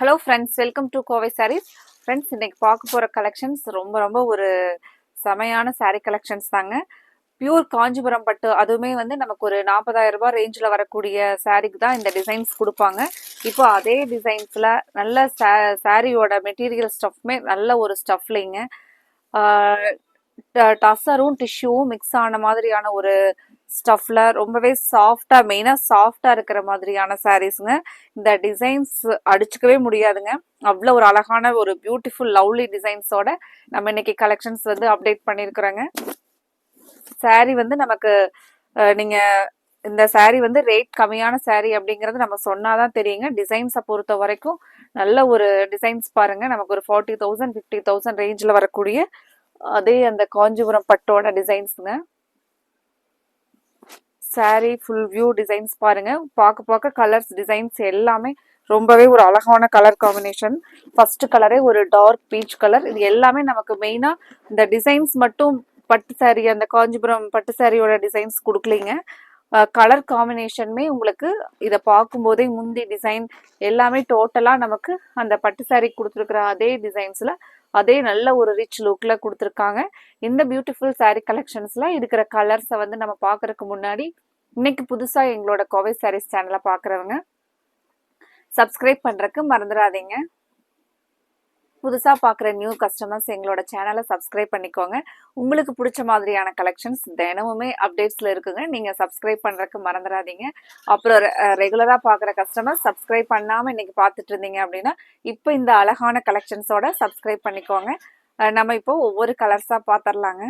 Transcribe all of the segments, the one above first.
Hello friends, welcome to Kovai Sarees. Friends, இன்னைக்கு பார்க்க போகிற கலெக்ஷன்ஸ் ரொம்ப ஒரு செமையான சாரீ கலெக்ஷன்ஸ் தாங்க. பியூர் காஞ்சிபுரம் பட்டு, அதுவுமே வந்து நமக்கு ஒரு 40,000 ரூபாய் ரேஞ்சில் வரக்கூடிய சாரீக்கு தான் இந்த டிசைன்ஸ் கொடுப்பாங்க. இப்போ அதே டிசைன்ஸில் நல்ல சாரியோட மெட்டீரியல் ஸ்டஃப்மே நல்ல ஒரு ஸ்டஃப்லிங்க, டசரும் டிஷ்யூவும் மிக்ஸ் ஆன மாதிரியான ஒரு ஸ்டஃப்ல ரொம்பவே சாஃப்டா, மெயினா சாஃப்டா இருக்கிற மாதிரியான சாரீஸ்ங்க. இந்த டிசைன்ஸ் அடிச்சுக்கவே முடியாதுங்க. அவ்வளோ ஒரு அழகான ஒரு பியூட்டிஃபுல் லவ்லி டிசைன்ஸோட நம்ம இன்னைக்கு கலெக்ஷன்ஸ் வந்து அப்டேட் பண்ணியிருக்கிறோங்க. சாரீ வந்து நமக்கு நீங்க இந்த சாரீ வந்து ரேட் கம்மியான சாரீ அப்படிங்கறது நம்ம சொன்னாதான் தெரியுங்க. டிசைன்ஸை பொறுத்த வரைக்கும் நல்ல ஒரு டிசைன்ஸ் பாருங்க. நமக்கு ஒரு 40,000 50,000 ரேஞ்சில் வரக்கூடிய அதே அந்த காஞ்சிபுரம் பட்டோட டிசைன்ஸுங்க. சாரீ ஃபுல் வியூ டிசைன்ஸ் பாருங்க. பார்க்க கலர்ஸ் டிசைன்ஸ் எல்லாமே ரொம்பவே ஒரு அழகான கலர் காம்பினேஷன். ஃபர்ஸ்ட் கலரே ஒரு டார்க் பீச் கலர். இது எல்லாமே நமக்கு மெயினா இந்த டிசைன்ஸ் மட்டும் பட்டு சாரீ, அந்த காஞ்சிபுரம் பட்டு சாரியோட டிசைன்ஸ் கொடுக்கலீங்க. கலர் காம்பினேஷனுமே உங்களுக்கு இதை பார்க்கும்போதே முந்தி டிசைன் எல்லாமே டோட்டலா நமக்கு அந்த பட்டு சாரீ கொடுத்துருக்குற அதே டிசைன்ஸ்ல அதே நல்ல ஒரு ரிச் லுக்ல கொடுத்துருக்காங்க. இந்த பியூட்டிஃபுல் சாரீ கலெக்ஷன்ஸ்ல இருக்கிற கலர்ஸை வந்து நம்ம பார்க்கறதுக்கு முன்னாடி, இன்னைக்கு புதுசா எங்களோட கோவை சாரீஸ் சேனலை பார்க்குறவங்க சப்ஸ்கிரைப் பண்றதுக்கு மறந்துடாதீங்க. புதுசா பார்க்குற நியூ கஸ்டமர்ஸ் எங்களோட சேனலை சப்ஸ்கிரைப் பண்ணிக்கோங்க. உங்களுக்கு பிடிச்ச மாதிரியான கலெக்ஷன்ஸ் தினமுமே அப்டேட்ஸ்ல இருக்குங்க. நீங்க சப்ஸ்கிரைப் பண்றதுக்கு மறந்துடாதீங்க. அப்புறம் ரெகுலரா பார்க்குற கஸ்டமர்ஸ் சப்ஸ்கிரைப் பண்ணாம இன்னைக்கு பார்த்துட்டு இருந்தீங்க அப்படின்னா இப்போ இந்த அழகான கலெக்ஷன்ஸோட சப்ஸ்கிரைப் பண்ணிக்கோங்க. நம்ம இப்போ ஒவ்வொரு கலர்ஸா பார்த்துடலாங்க.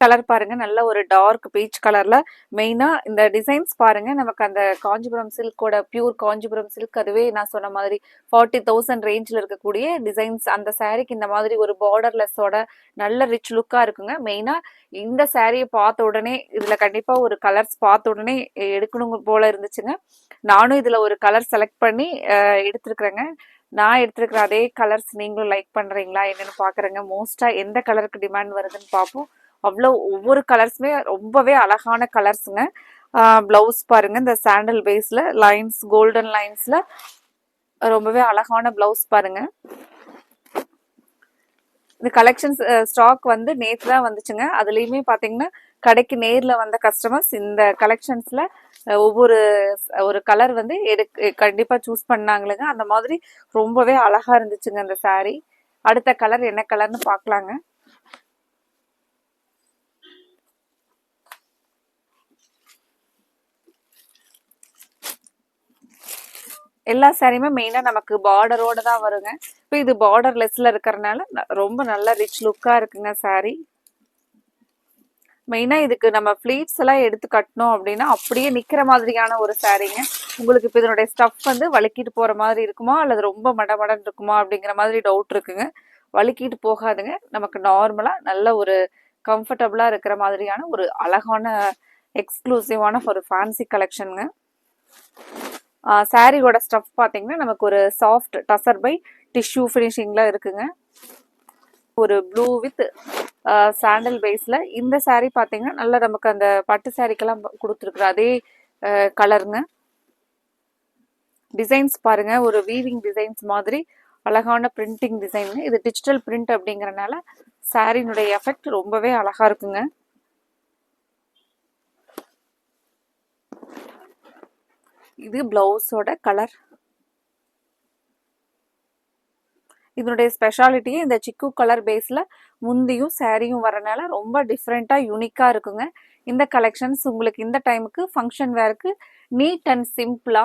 கலர் பாருங்க, நல்ல ஒரு டார்க் பீச் கலர்ல மெயினா இந்த டிசைன்ஸ் பாருங்க. நமக்கு அந்த காஞ்சிபுரம் சில்கோட பியூர் காஞ்சிபுரம் சில்க், அதுவே நான் சொன்ன மாதிரி 40,000 ரேஞ்சில் இருக்கக்கூடிய டிசைன்ஸ். அந்த சாரீக்கு இந்த மாதிரி ஒரு பார்டர்லெஸ்ஸோட நல்ல ரிச் லுக்கா இருக்குங்க. மெயினா இந்த சாரியை பார்த்த உடனே இதுல கண்டிப்பா ஒரு கலர்ஸ் பார்த்த உடனே எடுக்கணும் போல இருந்துச்சுங்க. நானும் இதுல ஒரு கலர் செலக்ட் பண்ணி எடுத்திருக்கிறேங்க. நான் எடுத்திருக்கிற அதே கலர்ஸ் நீங்களும் லைக் பண்றீங்களா என்னன்னு பாக்குறேங்க. மோஸ்டா எந்த கலருக்கு டிமாண்ட் வருதுன்னு பார்ப்போம். அவ்வளோ ஒவ்வொரு கலர்ஸுமே ரொம்பவே அழகான கலர்ஸுங்க. பிளவுஸ் பாருங்க, இந்த சாண்டல் பேஸ்ல லைன்ஸ், கோல்டன் லைன்ஸ்ல ரொம்பவே அழகான பிளவுஸ் பாருங்க. இந்த கலெக்ஷன்ஸ் ஸ்டாக் வந்து நேற்று தான் வந்துச்சுங்க. அதுலேயுமே பார்த்தீங்கன்னா கடைக்கு நேரில் வந்த கஸ்டமர்ஸ் இந்த கலெக்ஷன்ஸில் ஒவ்வொரு ஒரு கலர் வந்து கண்டிப்பாக சூஸ் பண்ணாங்களுங்க. அந்த மாதிரி ரொம்பவே அழகாக இருந்துச்சுங்க அந்த சாரீ. அடுத்த கலர் என்ன கலர்னு பார்க்கலாங்க. எல்லா சாரியுமே மெயினா நமக்கு பார்டரோட தான் வருங்க. இப்போ இது பார்டர் லெஸ்ல இருக்கிறதுனால ரொம்ப நல்ல ரிச் லுக்கா இருக்குங்க சாரி. மெயினா இதுக்கு நம்ம ஃபிளீட்ஸ் எல்லாம் எடுத்து கட்டணும் அப்படின்னா அப்படியே நிக்கிற மாதிரியான ஒரு சாரீங்க. உங்களுக்கு இப்போ இதனுடைய ஸ்டஃப் வந்து வலிக்கிட்டு போற மாதிரி இருக்குமா அல்லது ரொம்ப மடமடன் இருக்குமா அப்படிங்கிற மாதிரி டவுட் இருக்குங்க. வலிக்கிட்டு போகாதுங்க. நமக்கு நார்மலா நல்ல ஒரு கம்ஃபர்டபுளா இருக்கிற மாதிரியான ஒரு அழகான எக்ஸ்க்ளூசிவான ஒரு ஃபேன்சி கலெக்ஷனுங்க. சாரியோட ஸ்டஃப் பார்த்தீங்கன்னா நமக்கு ஒரு சாஃப்ட் டசர் பை டிஷ்யூ ஃபினிஷிங்ல இருக்குங்க. ஒரு ப்ளூ வித் சாண்டல் பேஸ்ல இந்த சாரீ பார்த்தீங்கன்னா நல்லா நமக்கு அந்த பட்டு சாரிக்கெல்லாம் கொடுத்துருக்குற அதே கலருங்க. டிசைன்ஸ் பாருங்க, ஒரு வீவிங் டிசைன்ஸ் மாதிரி அழகான பிரிண்டிங் டிசைன். இது டிஜிட்டல் பிரிண்ட் அப்படிங்கறனால சாரினுடைய எஃபெக்ட் ரொம்பவே அழகா இருக்குங்க. இது பிளவுஸோட கலர். இதனுடைய ஸ்பெஷாலிட்டியே இந்த சிக்கு கலர் பேஸ்ல முந்தியும் சாரியும் வரனால ரொம்ப டிஃப்ரெண்டா யூனிக்கா இருக்குங்க. இந்த கலெக்ஷன்ஸ் உங்களுக்கு இந்த டைமுக்கு ஃபங்க்ஷன் வேருக்கு நீட் அண்ட் சிம்பிளா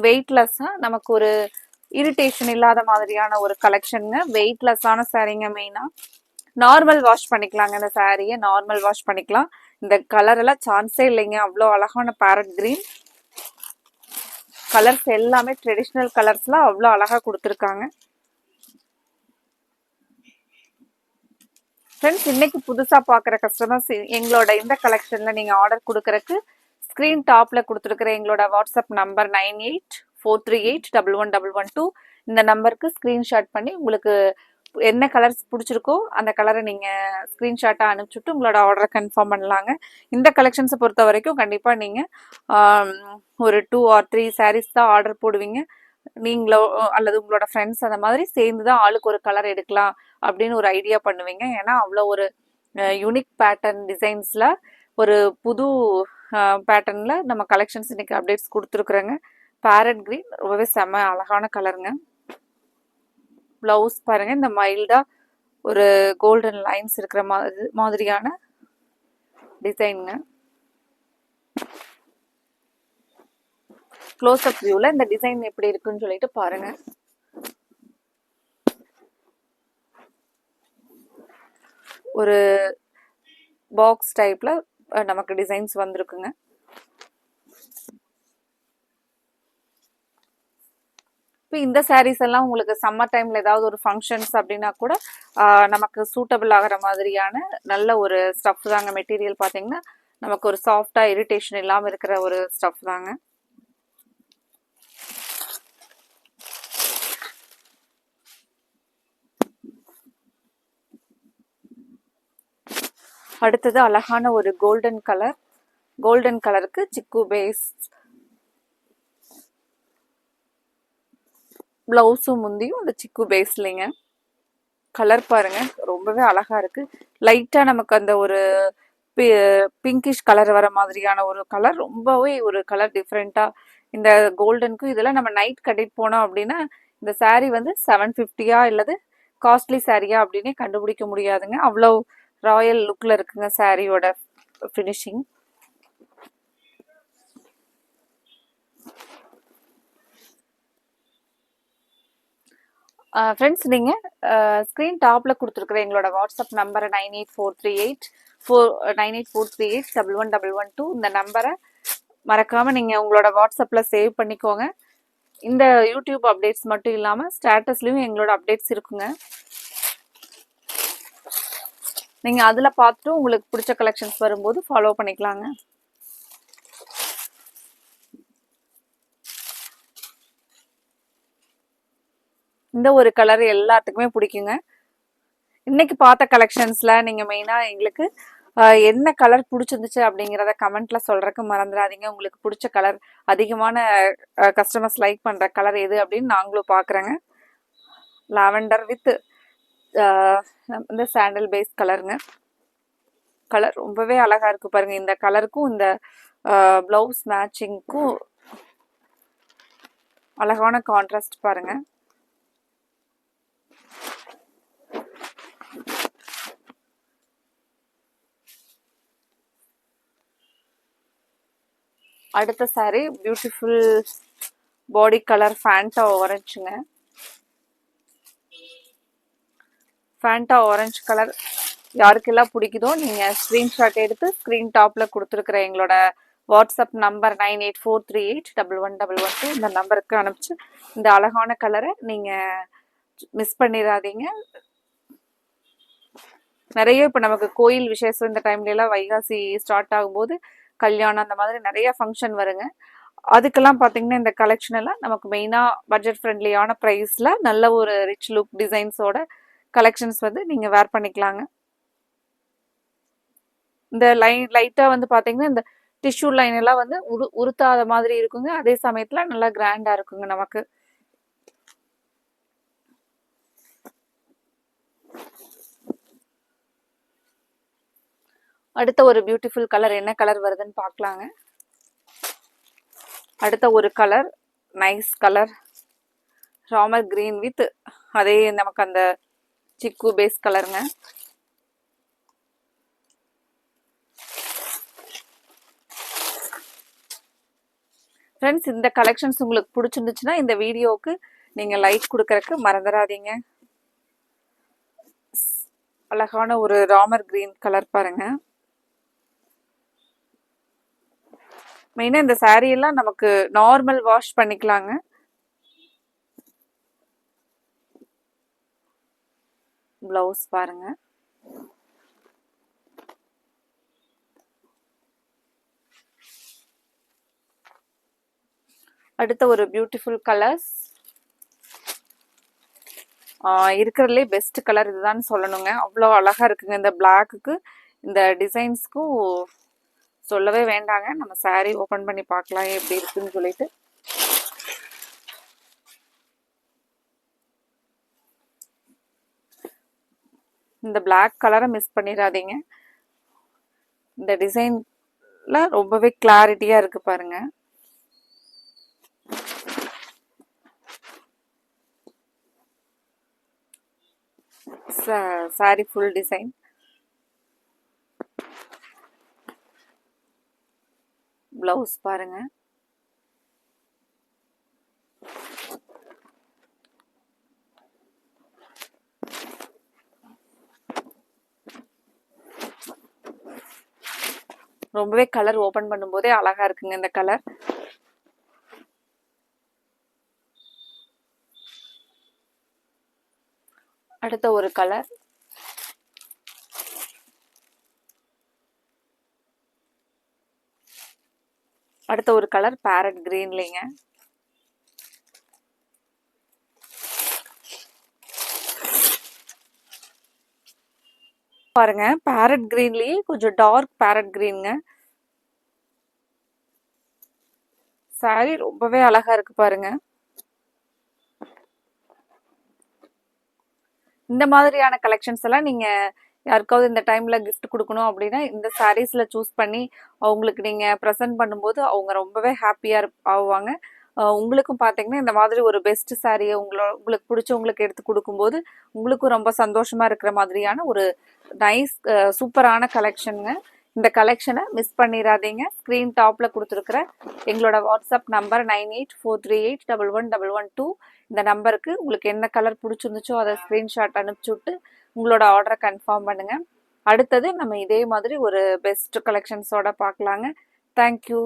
வெயிட்லெஸ்ஸா நமக்கு ஒரு இரிட்டேஷன் இல்லாத மாதிரியான ஒரு கலெக்ஷனுங்க. வெயிட்லெஸ்ஸான சாரீங்க. மெயினா நார்மல் வாஷ் பண்ணிக்கலாங்க. இந்த சாரியை நார்மல் வாஷ் பண்ணிக்கலாம். இந்த கலர் எல்லாம் சான்ஸே இல்லைங்க. அவ்வளோ அழகான பேரட் கிரீன் கலர்ஸ் எல்லாமே ட்ரெடிஷ்னல் கலர்ஸ்ல அவ்வளோ அழகா கொடுத்துருக்காங்க. ஃப்ரெண்ட்ஸ், இன்னைக்கு புதுசா பார்க்குற கஸ்டமர்ஸ் எங்களோட இந்த கலெக்ஷன்ல நீங்க ஆர்டர் கொடுக்கறதுக்கு ஸ்கிரீன் டாப்ல கொடுத்துருக்கிற எங்களோட வாட்ஸ்அப் நம்பர் 9843811112 இந்த நம்பருக்கு ஸ்கிரீன்ஷாட் பண்ணி உங்களுக்கு என்ன கலர்ஸ் பிடிச்சிருக்கோ அந்த கலரை நீங்கள் ஸ்க்ரீன்ஷாட்டாக அனுப்பிச்சுட்டு உங்களோட ஆர்டரை கன்ஃபார்ம் பண்ணலாங்க. இந்த கலெக்ஷன்ஸை பொறுத்த வரைக்கும் கண்டிப்பாக நீங்கள் ஒரு 2 or 3 sarees தான் ஆர்டர் போடுவீங்க. நீங்களோ அல்லது உங்களோட ஃப்ரெண்ட்ஸ் அந்த மாதிரி சேர்ந்து தான் ஆளுக்கு ஒரு கலர் எடுக்கலாம் அப்படின்னு ஒரு ஐடியா பண்ணுவீங்க. ஏன்னா அவ்வளோ ஒரு யூனிக் பேட்டர்ன் டிசைன்ஸில் ஒரு புது பேட்டர்னில் நம்ம கலெக்ஷன்ஸ் இன்னைக்கு அப்டேட்ஸ் கொடுத்துருக்குறோங்க. பேரட் கிரீன் ரொம்பவே செம்ம அழகான கலருங்க. ப்ளவுஸ் பாருங்க, இந்த மைல்டா ஒரு கோல்டன் லைன்ஸ் இருக்கிற மாதிரியான டிசைனுங்க. க்ளோஸ் அப் வியூல இந்த டிசைன் எப்படி இருக்குன்னு சொல்லிட்டு பாருங்க. ஒரு பாக்ஸ் டைப்ல நமக்கு டிசைன்ஸ் வந்திருக்குங்க. இப்போ இந்த சாரீஸ் எல்லாம் உங்களுக்கு சம்மர் டைம்ல ஏதாவது ஒரு ஃபங்க்ஷன்ஸ் அப்படின்னா கூட நமக்கு சூட்டபிள் ஆகிற மாதிரியான நல்ல ஒரு ஸ்டஃப் தாங்க. மெட்டீரியல் பார்த்தீங்கன்னா நமக்கு ஒரு சாஃப்டா இரிட்டேஷன் இல்லாமல் இருக்கிற ஒரு ஸ்டஃப் தாங்க. அடுத்தது அழகான ஒரு கோல்டன் கலர். கோல்டன் கலருக்கு சிக்கு பேஸ் பிளவுஸும் முந்தியும் இந்த சிக்கு பேஸ்லிங்க. கலர் பாருங்க ரொம்பவே அழகா இருக்கு. லைட்டா நமக்கு அந்த ஒரு பிங்கிஷ் கலர் வர மாதிரியான ஒரு கலர், ரொம்பவே ஒரு கலர் டிஃப்ரெண்டா. இந்த கோல்டனுக்கும் இதெல்லாம் நம்ம நைட் கட்டிட்டு போனோம் அப்படின்னா இந்த சாரீ வந்து 750 இல்லது காஸ்ட்லி சாரியா அப்படின்னே கண்டுபிடிக்க முடியாதுங்க. அவ்வளோ ராயல் லுக்ல இருக்குங்க சாரியோட ஃபினிஷிங். ஃப்ரெண்ட்ஸ், நீங்கள் ஸ்க்ரீன் டாப்பில் கொடுத்துருக்குற எங்களோட வாட்ஸ்அப் நம்பரை 9843811112 இந்த நம்பரை மறக்காமல் நீங்கள் உங்களோட வாட்ஸ்அப்பில் சேவ் பண்ணிக்கோங்க. இந்த யூடியூப் அப்டேட்ஸ் மட்டும் இல்லாமல் ஸ்டேட்டஸ்லையும் எங்களோட அப்டேட்ஸ் இருக்குங்க. நீங்கள் அதில் பார்த்துட்டு உங்களுக்கு பிடிச்ச கலெக்ஷன்ஸ் வரும்போது ஃபாலோ பண்ணிக்கலாங்க. இந்த ஒரு கலர் எல்லாத்துக்குமே பிடிக்குங்க. இன்னைக்கு பார்த்த கலெக்ஷன்ஸ்ல நீங்க மெயினா எங்களுக்கு என்ன கலர் பிடிச்சிருந்துச்சு அப்படிங்கிறத கமெண்ட்ல சொல்றதுக்கு மறந்துடாதீங்க. உங்களுக்கு பிடிச்ச கலர், அதிகமான கஸ்டமர்ஸ் லைக் பண்ற கலர் எது அப்படின்னு நாங்களும் பாக்குறேங்க. லாவெண்டர் வித் இந்த சாண்டல் பேஸ் கலருங்க. கலர் ரொம்பவே அழகா இருக்கு பாருங்க. இந்த கலருக்கும் இந்த பிளவுஸ் மேட்சிங்க்கும் அழகான கான்ட்ராஸ்ட் பாருங்க. அடுத்த sari beautiful body colour Fanta ஆரஞ்சுங்க. ஃபேண்டா ஆரஞ்சு கலர் யாருக்கெல்லாம் பிடிக்குதோ நீங்கள் ஸ்க்ரீன்ஷாட் எடுத்து ஸ்க்ரீன் டாப்பில் கொடுத்துருக்குற எங்களோட வாட்ஸ்அப் நம்பர் 9843811112 இந்த நம்பருக்கு அனுப்பிச்சு இந்த அழகான கலரை நீங்கள் மிஸ் பண்ணிடாதீங்க. நிறைய இப்போ நமக்கு கோயில் விசேஷம் இந்த டைம்லலாம் வைகாசி ஸ்டார்ட் ஆகும்போது கல்யாணம் அந்த மாதிரி நிறைய ஃபங்க்ஷன் வருங்க. அதுக்கெல்லாம் பார்த்தீங்கன்னா இந்த கலெக்ஷன் எல்லாம் நமக்கு மெயினாக பட்ஜெட் ஃப்ரெண்ட்லியான ப்ரைஸில் நல்ல ஒரு ரிச் லுக் டிசைன்ஸோட கலெக்ஷன்ஸ் வந்து நீங்கள் வேர் பண்ணிக்கலாங்க. இந்த லைட்டாக வந்து பார்த்தீங்கன்னா இந்த டிஷ்யூ லைன் எல்லாம் வந்து உருத்தாத மாதிரி இருக்குங்க. அதே சமயத்தில் நல்லா கிராண்டாக இருக்குங்க நமக்கு. அடுத்த ஒரு பியூட்டிஃபுல் கலர் என்ன கலர் வருதுன்னு பார்க்கலாங்க. அடுத்த ஒரு colour nice colour, Ramar green with அதே நமக்கு அந்த சிக்கு பேஸ் கலருங்க. ஃப்ரெண்ட்ஸ், இந்த கலெக்ஷன்ஸ் உங்களுக்கு பிடிச்சிருந்துச்சுன்னா இந்த வீடியோவுக்கு நீங்கள் லைக் கொடுக்கறதுக்கு மறந்துடாதீங்க. அழகான ஒரு ராமர் கிரீன் கலர் பாருங்க. மெயினாக இந்த சாரீ எல்லாம் நமக்கு நார்மல் வாஷ் பண்ணிக்கலாங்க. பிளவுஸ் பாருங்க. அடுத்த ஒரு பியூட்டிஃபுல் கலர்ஸ் இருக்கிறதுலே பெஸ்ட் கலர் இதுதான் சொல்லணுங்க. அவ்வளோ அழகா இருக்குங்க. இந்த பிளாக்குக்கு இந்த டிசைன்ஸ்க்கும் சொல்லவே வேண்டாங்க. நம்ம saree ஓபன் பண்ணி பார்க்கலாம் எப்படி இருக்குன்னு சொல்லிட்டு. இந்த பிளாக் கலரை மிஸ் பண்ணிடாதீங்க. இந்த டிசைன்ல ரொம்பவே கிளாரிட்டியா இருக்கு பாருங்க. saree full design. பிளவுஸ் பாருங்க. ரொம்பவே கலர் ஓபன் பண்ணும்போதே அழகா இருக்குங்க இந்த கலர். அடுத்த ஒரு கலர். அடுத்த ஒரு கலர் பேரட் கிரீன்லங்க. பாருங்க பேரட் கிரீன்லயே கொஞ்சம் டார்க் பேரட் கிரீனுங்க. saree ரொம்பவே அழகா இருக்கு பாருங்க. இந்த மாதிரியான கலெக்ஷன்ஸ் எல்லாம் நீங்க யாருக்காவது இந்த டைம்ல gift கொடுக்கணும் அப்படின்னா இந்த சாரீஸ்ல சூஸ் பண்ணி அவங்களுக்கு நீங்க ப்ரெசென்ட் பண்ணும்போது அவங்க ரொம்பவே ஹாப்பியா ஆவாங்க. உங்களுக்கும் பாத்தீங்கன்னா இந்த மாதிரி ஒரு பெஸ்ட் சாரியை உங்களுக்கு பிடிச்சவங்களுக்கு எடுத்து கொடுக்கும்போது உங்களுக்கும் ரொம்ப சந்தோஷமா இருக்கிற மாதிரியான ஒரு நைஸ் சூப்பரான கலெக்ஷனுங்க. இந்த கலெக்ஷனை மிஸ் பண்ணிடாதீங்க. ஸ்க்ரீன் டாப்ல கொடுத்துருக்குற எங்களோட வாட்ஸ்அப் நம்பர் 9843811112 இந்த நம்பருக்கு உங்களுக்கு என்ன கலர் பிடிச்சிருந்துச்சோ அதை ஸ்க்ரீன்ஷாட் அனுப்பிச்சு விட்டு உங்களோட ஆர்டரை கன்ஃபார்ம் பண்ணுங்க. அடுத்தது நம்ம இதே மாதிரி ஒரு பெஸ்ட் கலெக்ஷன்ஸோட பார்க்கலாங்க. தேங்க்யூ.